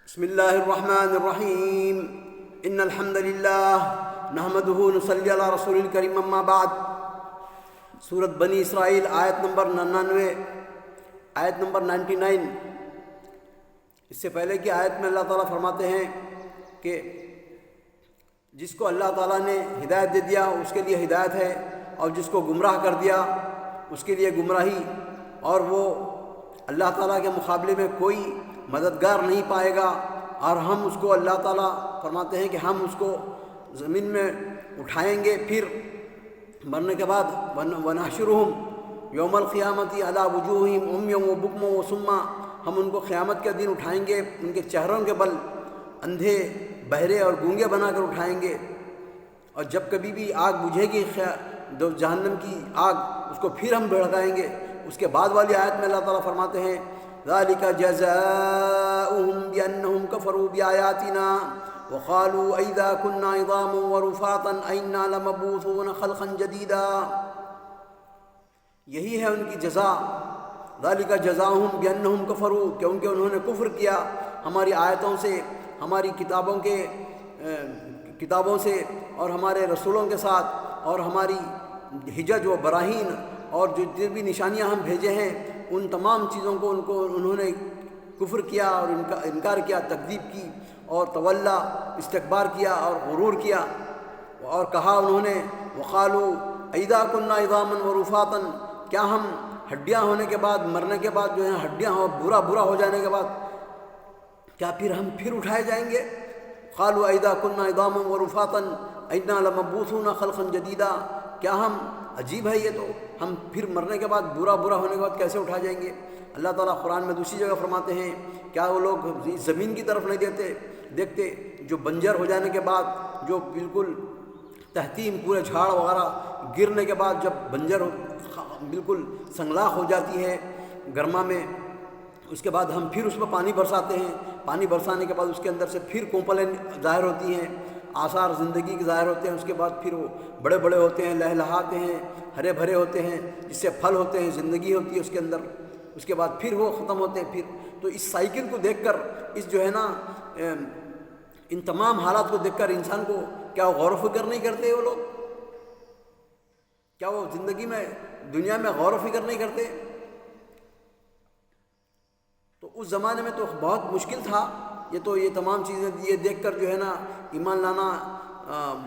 بسم اللہ الرحمن الرحیم ان الحمد للہ نحمدہ نصلی علی رسول الکریم اما بعد۔ سورۃ بنی اسرائیل آیت نمبر 99، آیت نمبر 99۔ اس سے پہلے کی آیت میں اللہ تعالیٰ فرماتے ہیں کہ جس کو اللہ تعالیٰ نے ہدایت دے دیا اس کے لیے ہدایت ہے، اور جس کو گمراہ کر دیا اس کے لیے گمراہی، اور وہ اللہ تعالیٰ کے مقابلے میں کوئی مددگار نہیں پائے گا۔ اور ہم اس کو، اللہ تعالیٰ فرماتے ہیں کہ ہم اس کو زمین میں اٹھائیں گے، پھر مرنے کے بعد وَنَحْشُرُهُمْ یوم القیامۃ عَلَىٰ وُجُوهِهِمْ عُمْیًا وَبُکْمًا وَصُمًّا۔ ہم ان کو قیامت کے دن اٹھائیں گے، ان کے چہروں کے بل اندھے، بہرے اور گونگے بنا کر اٹھائیں گے۔ اور جب کبھی بھی آگ بجھے گی جہنم کی آگ، اس کو پھر ہم بھڑکائیں گے۔ اس کے بعد والی آیت میں اللہ تعالیٰ فرماتے ہیں ذَلِكَ جَزَاؤُهُمْ بِأَنَّهُمْ كَفَرُوا بِآيَاتِنَا وَقَالُوا أَإِذَا كُنَّا عِظَامًا وَرُفَاتًا أَإِنَّا لَمَبْعُوثُونَ خَلْقًا جَدِيدًا۔ یہی ہے ان کی جزا۔ ذَلِكَ جَزَاؤُهُمْ بِأَنَّهُمْ كَفَرُوا، کیونکہ انہوں نے کفر کیا ہماری آیتوں سے، ہماری کتابوں سے اور ہمارے رسولوں کے ساتھ، اور ہماری حجج و براہین اور جو جتنی بھی نشانیاں ہم بھیجے ہیں ان تمام چیزوں کو انہوں نے کفر کیا اور انکار کیا، تکذیب کی، اور تولا، استکبار کیا اور غرور کیا، اور کہا انہوں نے وقالوا اذا كنا عظاما ورفاتا، کیا ہم ہڈیاں ہونے کے بعد، مرنے کے بعد جو ہے ہڈیاں برا ہو جانے کے بعد کیا پھر ہم پھر اٹھائے جائیں گے؟ قالوا اذا كنا عظاما ورفاتا انا لمبعوثون خلقا جديدا۔ کیا ہم، عجیب ہے یہ تو، ہم پھر مرنے کے بعد برا ہونے کے بعد کیسے اٹھا جائیں گے؟ اللہ تعالیٰ قرآن میں دوسری جگہ فرماتے ہیں کیا وہ لوگ زمین کی طرف نہیں دیکھتے جو بنجر ہو جانے کے بعد، جو بالکل تحتیم پورے جھاڑ وغیرہ گرنے کے بعد جب بنجر بالکل سنگلاخ ہو جاتی ہے گرما میں، اس کے بعد ہم پھر اس میں پانی برساتے ہیں، پانی برسانے کے بعد اس کے اندر سے پھر کونپلیں ظاہر ہوتی ہیں، آثار زندگی کے ظاہر ہوتے ہیں، اس کے بعد پھر وہ بڑے ہوتے ہیں، لہلہاتے ہیں، ہرے بھرے ہوتے ہیں، جس سے پھل ہوتے ہیں، زندگی ہوتی ہے اس کے اندر، اس کے بعد پھر وہ ختم ہوتے ہیں۔ پھر تو اس سائیکل کو دیکھ کر، اس جو ہے نا ان تمام حالات کو دیکھ کر انسان کو کیا وہ غور و فکر نہیں کرتے؟ وہ لوگ کیا وہ زندگی میں، دنیا میں غور و فکر نہیں کرتے؟ تو اس زمانے میں تو بہت مشکل تھا یہ تمام چیزیں یہ دیکھ کر جو ہے نا ایمان لانا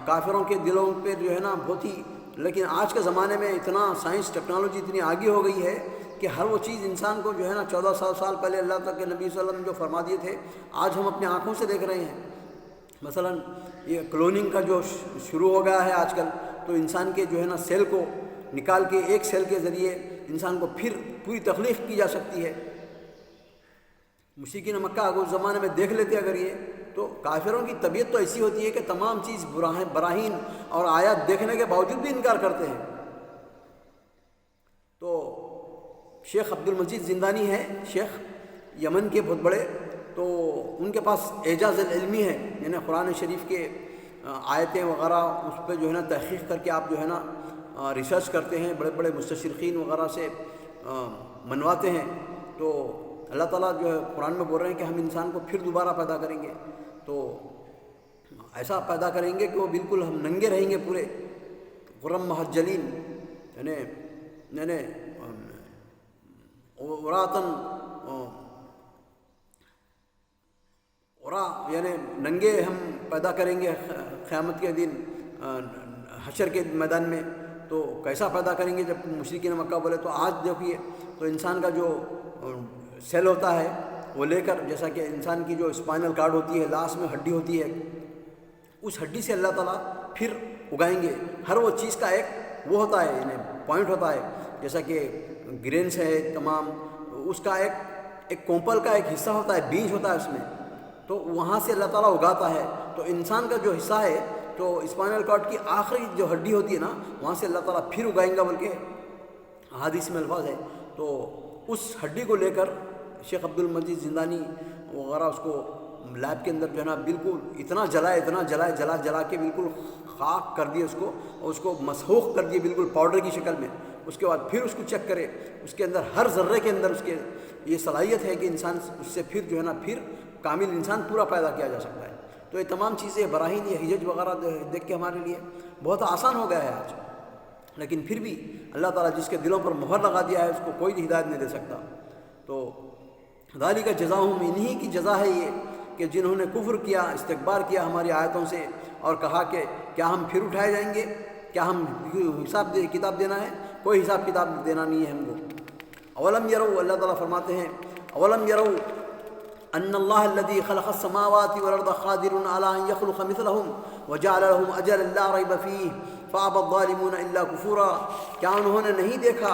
کافروں کے دلوں پہ جو ہے نا بہت ہی۔ لیکن آج کے زمانے میں اتنا سائنس ٹیکنالوجی اتنی آگے ہو گئی ہے کہ ہر وہ چیز انسان کو جو ہے نا 1400 سال پہلے اللہ تعالیٰ کے نبی صلی اللہ علیہ وسلم جو فرما دیے تھے، آج ہم اپنی آنکھوں سے دیکھ رہے ہیں۔ مثلا یہ کلوننگ کا جو شروع ہو گیا ہے آج کل، تو انسان کے جو ہے نا سیل کو نکال کے ایک سیل کے ذریعے انسان کو پھر پوری تخلیق کی جا سکتی ہے۔ مشرکین مکہ اگر اس زمانے میں دیکھ لیتے اگر یہ، تو کافروں کی طبیعت تو ایسی ہوتی ہے کہ تمام چیز براہین اور آیات دیکھنے کے باوجود بھی انکار کرتے ہیں۔ تو شیخ عبد المجید زندانی ہے، شیخ یمن کے بہت بڑے، تو ان کے پاس اعجاز العلمی ہے، یعنی قرآن شریف کے آیتیں وغیرہ اس پہ جو ہے نا تحقیق کر کے آپ جو ہے نا ریسرچ کرتے ہیں، بڑے مستشرقین وغیرہ سے منواتے ہیں۔ تو اللہ تعالیٰ جو ہے قرآن میں بول رہے ہیں کہ ہم انسان کو پھر دوبارہ پیدا کریں گے، تو ایسا پیدا کریں گے کہ وہ بالکل ہم ننگے رہیں گے پورے، غرم محجلین، یعنی یعنی ننگے ہم پیدا کریں گے قیامت کے دن حشر کے میدان میں۔ تو کیسا پیدا کریں گے؟ جب مشرکین مکہ بولے تو آج دیکھیے، تو انسان کا جو سیل ہوتا ہے وہ لے کر، جیسا کہ انسان کی جو اسپائنل کارڈ ہوتی ہے، لاس میں ہڈی ہوتی ہے، اس ہڈی سے اللہ تعالیٰ پھر اگائیں گے۔ ہر وہ چیز کا ایک وہ ہوتا ہے، یعنی پوائنٹ ہوتا ہے، جیسا کہ گرینس ہے تمام، اس کا ایک کونپل کا ایک حصہ ہوتا ہے، بیج ہوتا ہے اس میں، تو وہاں سے اللہ تعالیٰ اگاتا ہے۔ تو انسان کا جو حصہ ہے، تو اسپائنل کارڈ کی آخری جو ہڈی ہوتی ہے نا، وہاں سے اللہ تعالیٰ پھر اگائیں گا، بلکہ حدیث میں الفاظ ہے۔ تو اس ہڈی کو لے کر شیخ عبد المجید زندانی وغیرہ اس کو لیب کے اندر جو ہے نا بالکل اتنا جلا کے بالکل خاک کر دیے اس کو، اور اس کو مسحوق کر دیے بالکل پاؤڈر کی شکل میں۔ اس کے بعد پھر اس کو چیک کرے، اس کے اندر ہر ذرے کے اندر اس کے یہ صلاحیت ہے کہ انسان اس سے پھر جو ہے نا پھر کامل انسان پورا پیدا کیا جا سکتا ہے۔ تو یہ تمام چیزیں براہین، یہ حجج وغیرہ دیکھ کے ہمارے لیے بہت آسان ہو گیا ہے آج، لیکن پھر بھی اللہ تعالیٰ جس کے دلوں پر مہر لگا دیا ہے اس کو کوئی ہدایت نہیں دے سکتا۔ تو ذالک جزاؤہم، انہی کی جزا ہے یہ کہ جنہوں نے کفر کیا، استکبار کیا ہماری آیتوں سے، اور کہا کہ کیا ہم پھر اٹھائے جائیں گے، کیا ہم کتاب دینا ہے؟ کوئی حساب کتاب دینا نہیں ہے ہم کو۔ اولم یروا، اللہ تعالیٰ فرماتے ہیں اولم یروا ان اللہ الذی خلق السماوات والارض قادر علی ان یخلق مثلهم وجعل لهم اجلا لا ریب فیہ فابى الظالمون الا کفورا، کیا انہوں نے نہیں دیکھا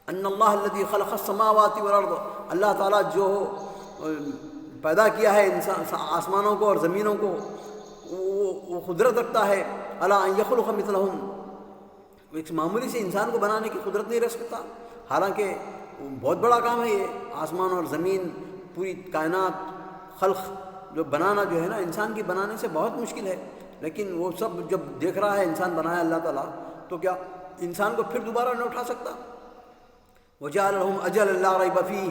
ان اللہ الذی خلق السماوات والارض، اللہ تعالیٰ جو پیدا کیا ہے انسان آسمانوں کو اور زمینوں کو، وہ قدرت رکھتا ہے علی ان یخلق مثلهم، ایک معمولی سے انسان کو بنانے کی قدرت نہیں رکھ سکتا، حالانکہ بہت بڑا کام ہے یہ، آسمان اور زمین، پوری کائنات، خلق جو بنانا جو ہے نا، انسان کی بنانے سے بہت مشکل ہے، لیکن وہ سب جب دیکھ رہا ہے انسان بنایا اللہ تعالیٰ، تو کیا انسان کو پھر دوبارہ نہیں اٹھا سکتا؟ وَجَعَلَ لَهُمْ أَجَلًا لَا رَيْبَ فِيهِ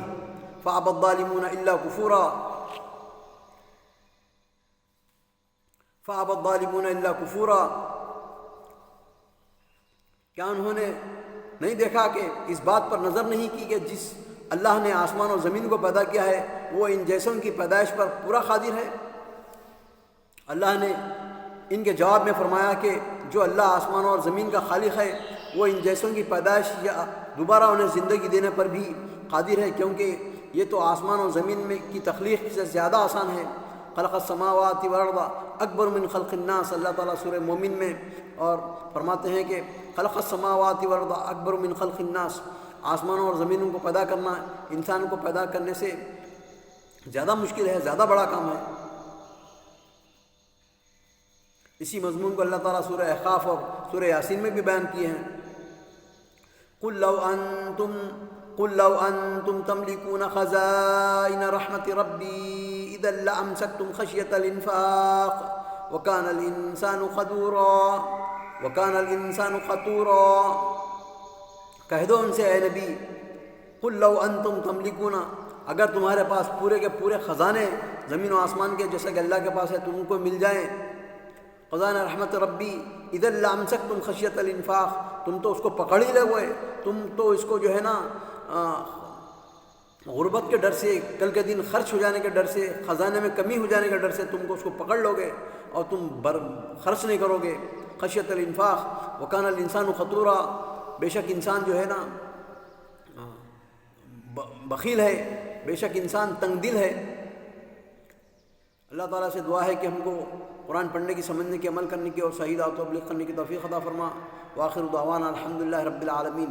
فَأَبَى الظَّالِمُونَ إِلَّا كُفُورًا فَأَبَى الظَّالِمُونَ إِلَّا كُفُورًا، کیا انہوں نے نہیں دیکھا کہ اس بات پر نظر نہیں کی کہ جس اللہ نے آسمان اور زمین کو پیدا کیا ہے وہ ان جیسوں کی پیدائش پر پورا قادر ہے؟ اللہ نے ان کے جواب میں فرمایا کہ جو اللہ آسمان اور زمین کا خالق ہے وہ ان جیسوں کی پیدائش یا دوبارہ انہیں زندگی دینے پر بھی قادر ہے، کیونکہ یہ تو آسمان اور زمین میں کی تخلیق سے زیادہ آسان ہے۔ خلق السماوات والارض اکبر من خلق الناس، اللہ تعالیٰ سورہ مومن میں اور فرماتے ہیں کہ خلق السماوات والارض اکبر من خلق الناس، آسمانوں اور زمینوں کو پیدا کرنا انسان کو پیدا کرنے سے زیادہ مشکل ہے، زیادہ بڑا کام ہے۔ اسی مضمون کو اللہ تعالیٰ سورہ احقاف اور سورہ یاسین میں بھی بیان کیے ہیں۔ قل لو انتم تملكون خزائن رحمت ربی اذا لامسکتم خشیۃ الانفاق وکان الانسان خطورا، کہہ دو ان سے اے نبی، قل لو انتم تملكون، اگر تمہارے پاس پورے کے پورے خزانے زمین و آسمان کے جیسا کہ اللہ کے پاس ہے تم کو مل جائیں، خزانہ رحمت ربی اذا لامسکتم خشیۃ الانفاق، تم تو اس کو پکڑ ہی لے ہوئے، تم تو اس کو جو ہے نا غربت کے ڈر سے، کل کے دن خرچ ہو جانے کے ڈر سے، خزانے میں کمی ہو جانے کے ڈر سے تم کو اس کو پکڑ لو گے اور تم خرچ نہیں کرو گے۔ خشیۃ الانفاق وکان الانسان خطورا، بے شک انسان جو ہے نا بخیل ہے، بے شک انسان تنگ دل ہے۔ اللہ تعالیٰ سے دعا ہے کہ ہم کو قرآن پڑھنے کی، سمجھنے کی، عمل کرنے کی اور صحیح دعوت و تبلیغ کرنے کی توفیق عطا فرما۔ وآخر دعوانا الحمدللہ رب العالمین۔